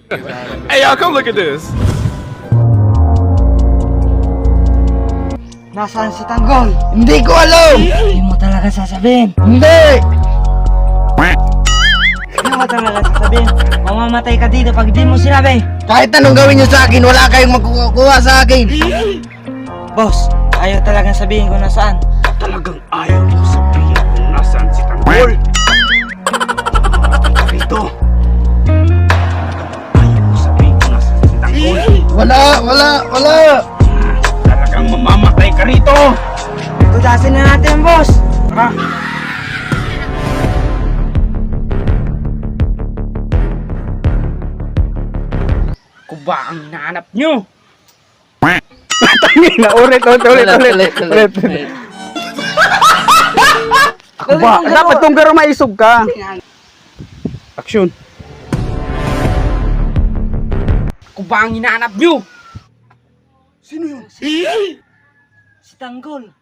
Hey, y'all, come look at this. Nasaan si Tanggol? Hindi ko alam! Hindi mo talaga sasabihin. Hindi! Hindi mo talaga sasabihin. Mamamatay ka dito pag di mo sinabi. Kahit anong gawin nyo sa akin, wala kayong makukuha sa akin! Boss, ayaw talagang sabihin kung nasaan. Talagang ayaw mo sabihin kung nasaan si Tanggol. Rito. Ayaw mo sabihin kung nasaan si Tanggol. Wala! Talagang mamamatay ka rito. Tudasin na natin, boss. Tara. Kung ba ang hinahanap nyo? Tangin na, ulit. Ako ba? Dapat tong garo maisog ka. Action. Ako ba ang hinahanap nyo? Si Tanggol.